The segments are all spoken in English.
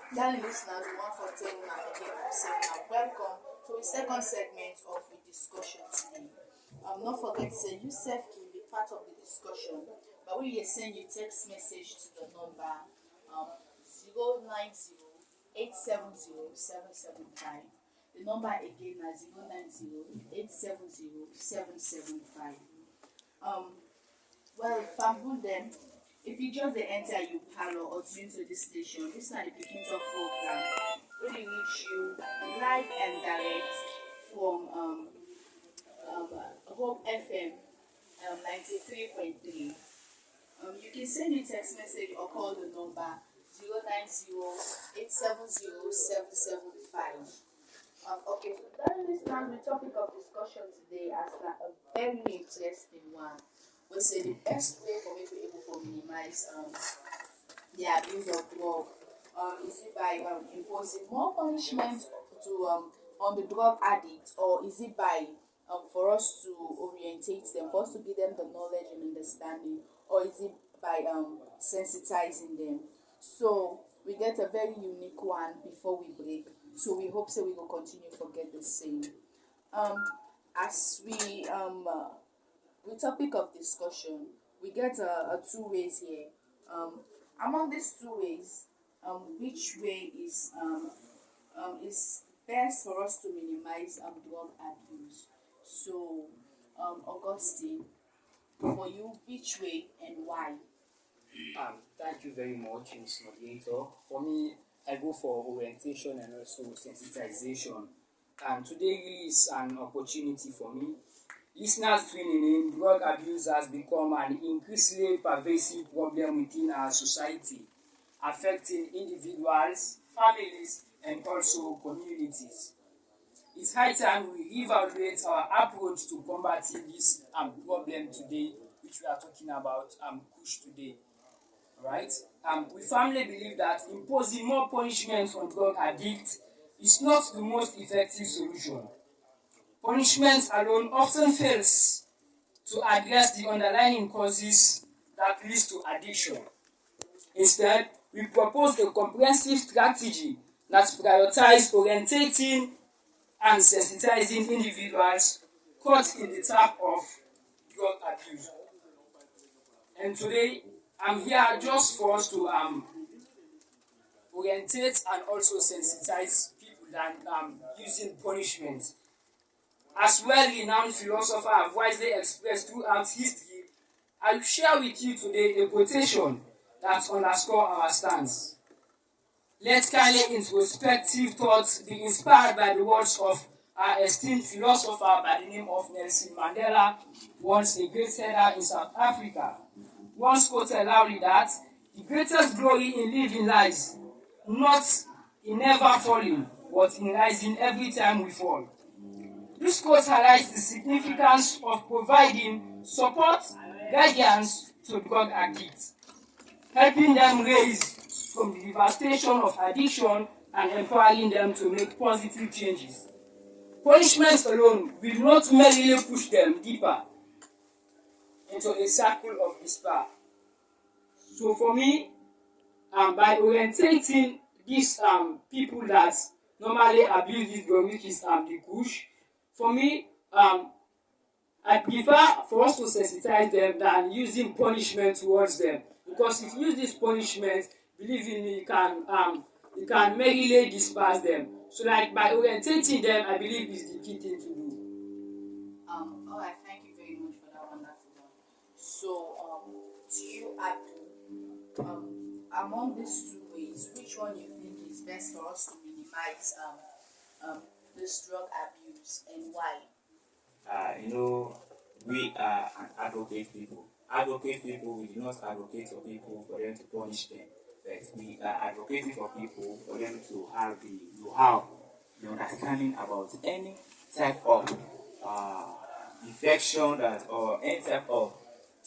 Darling listeners, we want for telling and again for saying now welcome to the second segment of the discussion today. Not forget to say you self can be part of the discussion, but we will send you text message to the number 090 The number again is 090 well, Fambul them. If you just dey enter you parlor or tune to this station, this na the Pikin Talk program wey dey reach you live and direct from Hope FM 93.3. You can send me text message or call the number 090 870 775. Okay, so that is now the topic of discussion today as a very interesting one. We say the best way for me to able to minimize the abuse of drug is it by imposing more punishment to on the drug addict, or is it by for us to orientate them, for us to give them the knowledge and understanding, or is it by sensitizing them? So we get a very unique one before we break. So we hope so we will continue to get the same. As we topic of discussion, we get two ways here. Among these two ways, which way is best for us to minimize drug abuse? So, Augustine, for you, which way and why? Thank you very much, Ms. Moderator. For me, I go for orientation and also sensitization. And today really is an opportunity for me. Listeners tuning in, drug abuse has become an increasingly pervasive problem within our society, affecting individuals, families, and also communities. It's high time we evaluate our approach to combating this problem today, which we are talking about kush today. Right? We firmly believe that imposing more punishment on drug addicts is not the most effective solution. Punishment alone often fails to address the underlying causes that leads to addiction. Instead, we propose a comprehensive strategy that prioritizes orientating and sensitizing individuals caught in the trap of drug abuse. And today, I'm here just for us to orientate and also sensitize people that using punishment. As well-renowned philosopher have wisely expressed throughout history, I will share with you today a quotation that underscores our stance. Let kindly introspective thoughts be inspired by the words of our esteemed philosopher by the name of Nelson Mandela, once a great leader in South Africa. Once quoted loudly that the greatest glory in living lies not in never falling, but in rising every time we fall. This quote highlights the significance of providing support, guidance to drug addicts, helping them rise from the devastation of addiction and empowering them to make positive changes. Punishment alone will not merely push them deeper into a circle of despair. So for me, by orientating these people that normally abuse this drug, which is the kush, for me, I prefer for us to sensitize them than using punishment towards them. Because if you use this punishment, believe in me, you can merely disperse them. So like by orientating them, I believe is the key thing to do. Alright, thank you very much for that wonderful one. So, do you among these two ways, which one you think is best for us to minimize this drug abuse and why? We are an advocate people. Advocate people, we do not advocate for people for them to punish them. But we are advocating for people for them to have the know-how, the understanding about any type of infection that or any type of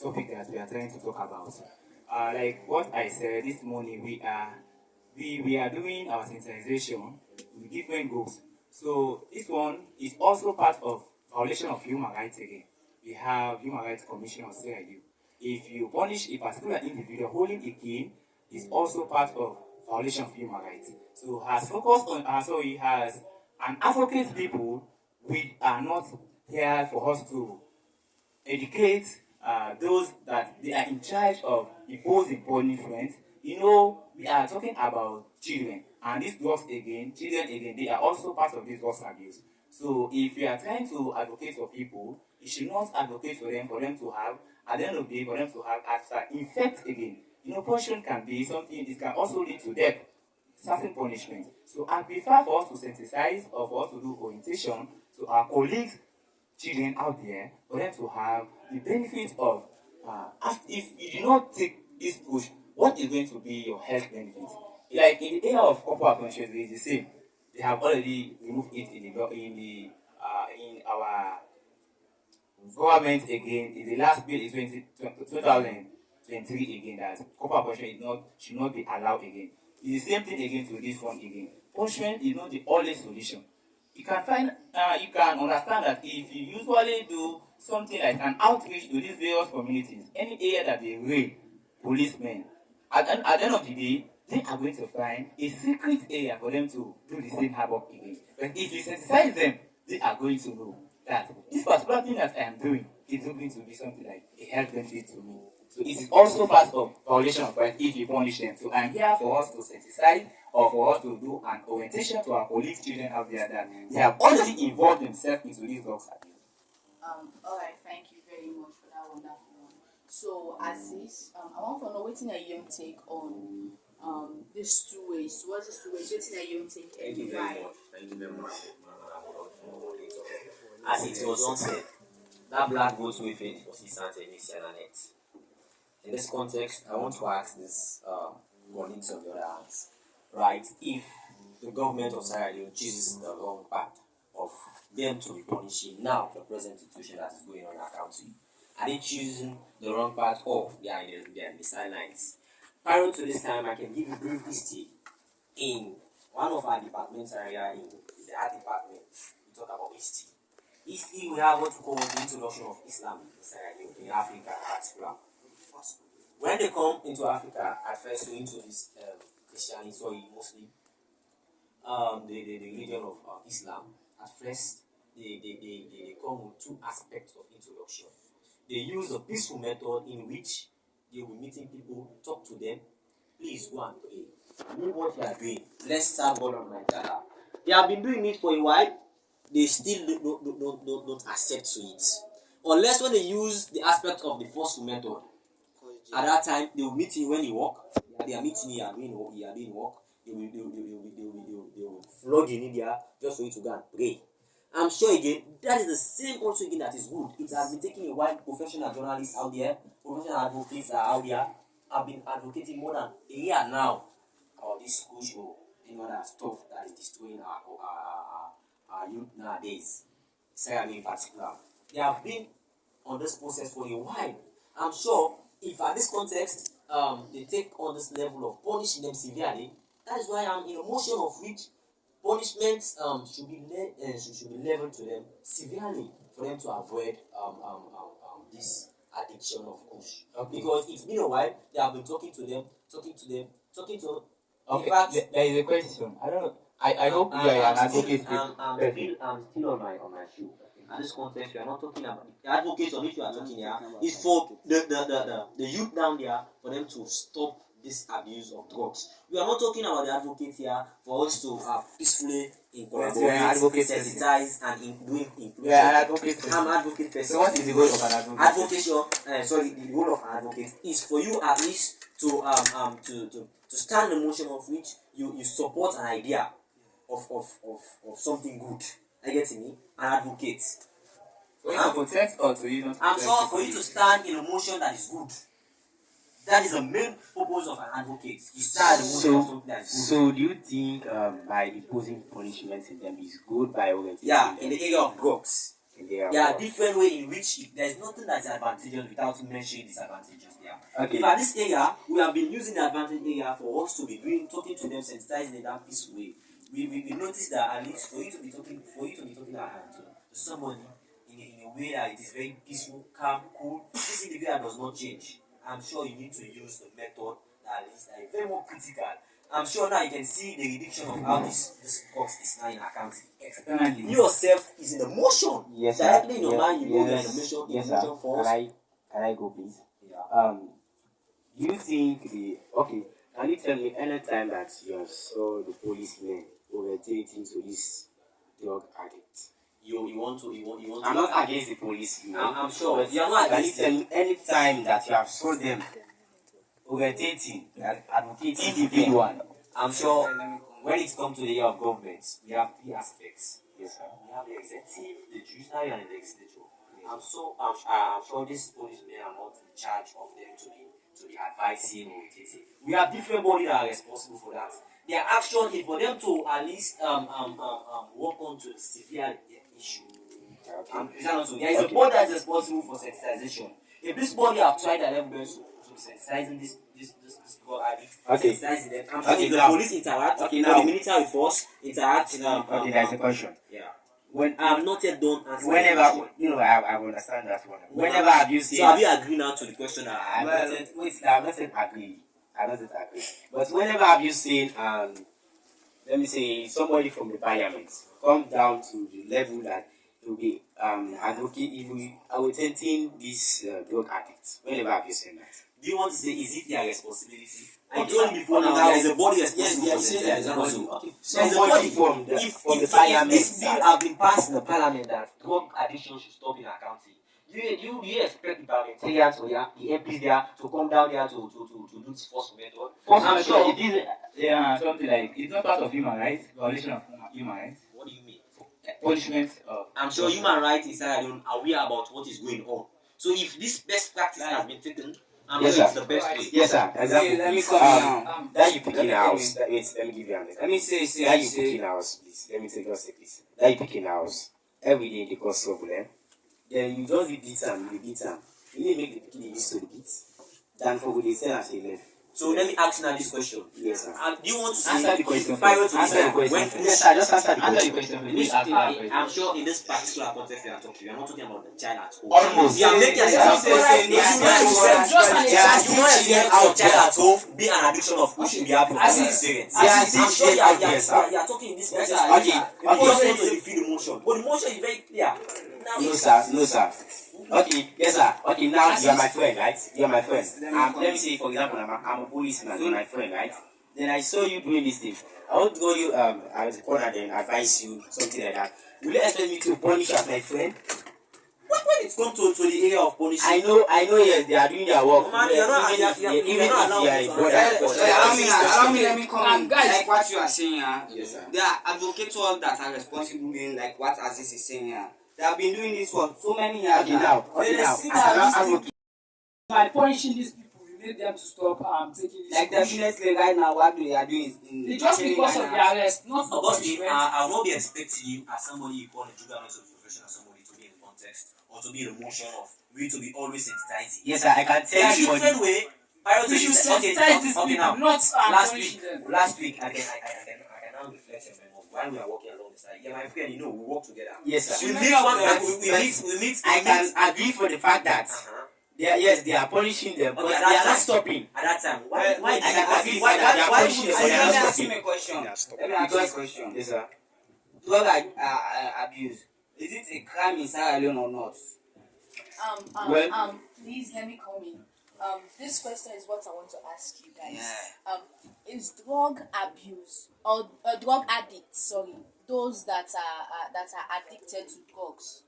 topic that we are trying to talk about. Like what I said this morning, we are doing our sensitization with different goals. So this one is also part of violation of human rights again. We have Human Rights Commission of CIU. If you punish a particular individual holding a cane, is also part of violation of human rights. So has focused on he has an advocate people. We are not here for us to educate those that they are in charge of imposing punishment. We are talking about children, and these drugs again, children again, they are also part of this drugs abuse. So if you are trying to advocate for people, you should not advocate for them to have, at the end of the day, for them to have as an effect again. Punishment can be something, it can also lead to death, certain punishment. So I prefer for us to sensitize or for us to do orientation to our colleagues, children out there, for them to have the benefit of if you do not take this push, what is going to be your health benefit? Like in the area of corporal punishment, it is the same. They have already removed it in our government again. In the last bill is 2023 again, that corporal punishment should not be allowed again. It's the same thing again to this one again. Punishment is not the only solution. You can understand that if you usually do something like an outreach to these various communities, any area that they raid policemen, at the end of the day, they are going to find a secret area for them to do the same havoc again. But if you sensitize them, they are going to know that this particular thing that I am doing is going to be something like a health benefit to me. So it is also part of violation of rights if you punish them. So I'm here for us to sensitize or for us to do an orientation to our colleagues, children out there that they have already involved themselves into these drugs abuse. All right, thank you very much for that wonderful one. So, Aziz, I want to know what's your take on these two ways. What's these two ways? What's your take? Thank you very much. Thank you very much. As it was once said, that black goat will fade for 600 net. In this context, I want to ask this colleagues on the other hands, right? If the government of Sierra Leone chooses the wrong path of them to be punishing now the present situation that is going on in our country, are they choosing the wrong path or they are in the sidelines? Prior to this time, I can give you brief history. In one of our departments area, in the art department, we talk about history. History, we have what we call the introduction of Islam in Sierra Leone, in Africa in particular. When they come into Africa, at first we introduce Christianity, so mostly the religion of Islam. At first, they come with two aspects of introduction. They use a peaceful method in which they will meeting people, talk to them, please go and pray. Know what you are doing. Let's serve God on my God. They have been doing it for a while. They still don't accept to it. Unless when they use the aspect of the forceful method. At that time, they will meet you when you walk. They are meeting you, you are doing work. They will flog you in there just for you to go and pray. I'm sure again, that is the same also again that is good. It has been taking a while. Professional journalists out there, professional advocates are out there, have been advocating more than a year now about this kush or any other stuff that is destroying our youth nowadays. Sarah in particular. They have been on this process for a while. I'm sure if at this context they take on this level of punishing them severely, that is why I'm in a motion of which punishments should be leveled to them severely for them to avoid this addiction of kush. Okay. Because it's been a while, they have been talking to them. Okay, in fact, there is a question. I don't know. I hope you are an advocate. I'm still on my shoe. At this context, we are not talking about the advocates on which you are talking here. Is for the youth down there for them to stop this abuse of drugs. We are not talking about the advocates here for us to peacefully collaborate, sensitize, and doing influence. Yeah, advocate. I'm an advocate person. So what is the goal of an advocate? The goal of an advocate is for you at least to stand in the motion of which you support an idea of something good. I get me? An advocate. For you to protect or to you not I'm sure for you to stand in a motion that is good. That is the main purpose of an advocate. You stand in a motion of something that is good. So do you think by imposing punishments in them is good by orienting? Yeah, in the area of drugs. There are drugs. different ways in which there is nothing that is advantageous without mentioning disadvantages there. Okay. If at this area, we have been using the advantage area for us to be talking to them, sensitizing in that peaceful way. We notice that at least for you to be talking to somebody in a way that it is very peaceful, calm, cool, this individual does not change. I'm sure you need to use the method that is very more critical I'm sure now you can see the reduction of how this cost is now in accounting. Externally. You yourself is in the motion. Yes, sir. Directly in your mind, you know yes, you're in the motion. yes, The sir. motion force. Can I go, please? Yeah. Do you think can you tell me any time that you have saw the policemen orientating to this drug addict? You want to. I'm not against the policemen. I'm sure. But You're not can you against tell them. me any time that you have saw them orientating, advocating individual? I'm sure when it comes to the year of government, we have three aspects. Yes, sir. We have the executive, the judiciary, and the legislature. I'm sure these policemen are not in charge of them to be advising or dictating. We have different bodies that are responsible for that. Their action is for them to at least work on to the severe issue. There is a body that is responsible for sensitization. If this body have tried their level best to sensitizing this drug addict, sensitizing them, I'm sure if the police interact, or the military force interact. There's a question. Yeah. When I'm not yet done answering. Whenever I understand that one. Whenever have you seen? So have you agreed now to the question that I Well, wait, I'm not saying agree. I'm not saying agree. But whenever have you seen let me say somebody from the parliament come down to the level that to be advocating this drug addicts? Whenever have you seen that? Do you want to say is it their responsibility? I told you before now there is a body responsible for sensitization. Somebody from the parliament. If this bill have been passed in the parliament that drug addiction should stop in accounting, do you expect the parliamentarians or the MPs there to come down there to do this first method? I'm sure it is something like it's not part of human rights, violation of human rights. What do you mean? Punishment. I'm sure human rights is aware about what is going on. So if this best practice has been taken, I'm sure it's the best way. Yes, sir. Exactly. Let me come now. That you pick in a house. Let me give you an example. Let me say, That you pick in a house, please. Let me take just say this. That you pick in a house every day they cause trouble, eh? Then you just beat them, you beat them. You need to make the picking used to the beat. Then for what they say as they left. So let me ask you now this question. Yes, sir. Do you want to say Answer the question prior first. to Answer the question. Yes, sir. Just answer the Answer the question. question. In Please this, answer that question. I'm sure in this particular context we are talking about the child at home. Almost. We are making an example. You know explain how child at home be an addiction of which should be happening for his parents. I'm sure you are talking in this context. Okay. You just want to defeat the motion, but the motion is very clear. Now No, sir. Okay, yes, sir. Okay, now you are my friend, right? You are my friend. Let me say, for example, I'm a policeman, you're my friend, right? Then I saw you doing this thing. I want to go you as a corner then advise you, something like that. Will you expect me to punish you as my friend? when it comes to the area of punishment, I know, yes, they are doing their work. Man, you're not- Even if you're not they are a allowed brother. Allow me, let me come in. Guys. Like what you are saying here. Yes, sir. There are advocates that are responsible in like what Aziz is saying here. They have been doing this for so many years. Okay, now. Then they see As that an this advocate, By punishing these people, we made them to stop taking this. like definitely right now what they are doing is in It's just because of their arrest, not for Augustine, punishment. I will not be expecting you as somebody you call a juvenile of profession as somebody to be in context or to be in the motion of we to be always sensitizing. yes, sir, I can There tell are you for different way. Prior to We should this, sensitize these okay people, now. not Last punish week, them. I can now reflect on my mom while we are walking along the side. Yeah, my friend, we work together. yes, sir. We Many meet of one, them- we meet. I can agree for the fact that they are punishing them, but Okay, they are that's not fine. stopping. At that time, I can agree why that they are would punishing you them, say they are Let me not ask you stopping. a question. Let me ask you a question. Yes, sir. Drug abuse, is it a crime in Sierra Leone or not? Please let me come in. This question is what I want to ask you guys. Yeah. Is drug abuse or drug addicts, sorry, those that are addicted to drugs,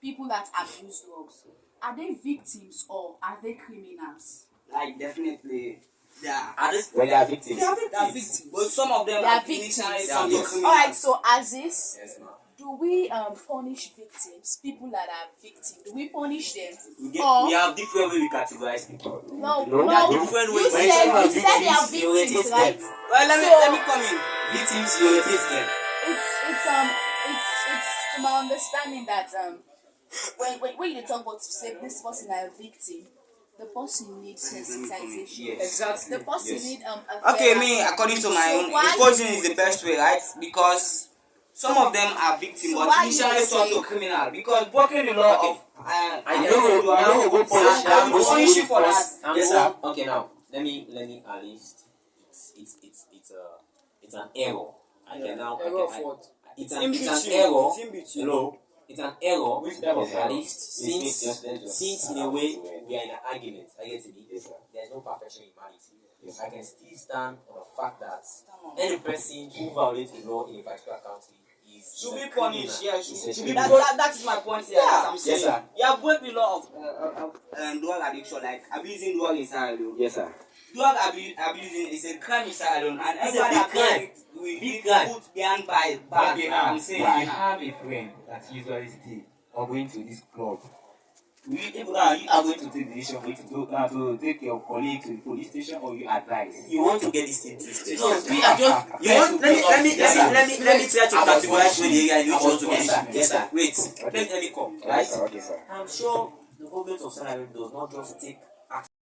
people that abuse drugs, are they victims or are they criminals? Like definitely, they are. When they are victims. They are victims. But some of them They are are victims. criminals, some are criminals. Alright, so Aziz, Yes, ma'am. do we punish victims, people that are victims? Do we punish them? We have different way we categorize people. No, No, no. different You ways. said they are Victims, you victims, irritate right? them. Well, let me come in. Victims, you irritate them. It's to my understanding that when you talk about say this person are a victim, the person needs sensitization. Exactly. The person Yes. need a Okay, therapy. me according to my So own, why imposing you- is the best way, right? Because some of them are victims, So but why initially you turned to saying- criminal because breaking the law Okay. of I know you go punish I will them. punish you for that. I'm Yes, going- sir. Okay, now let me at least it's it's an error. I can now Error of what? it's an In it's between. an error. It's in between. Hello, it's an error. Which type of at error? least since in a way we are in an argument. I get to me. Yes, sir. There's no perfection in humanity. Yes, I can still stand on the fact that any person who violates the law in a particular country is Should a be punished, criminal. yeah. Should be That- that is my point here. Yeah. That I'm Yes, saying. sir. You have broke the law of drug addiction, like abusing drug in Sierra Leone. Yes, sir. Drug abusing is a crime in Sierra Leone, and It's a everybody big that crime. it will Big be crime. put behind by bars. Okay, Like now, I'm if saying. you have a friend that usually steal or going to this club, you are going to take the decision to take your colleague to the police station, or you advise? You want to get this thing twisted. No, we are just. You want? Let me try to categorize where the area you want to get this. Yes, sir. Wait. Let me come. Okay, Right. sir. Okay, sir. I'm sure the government of Sierra Leone does not just take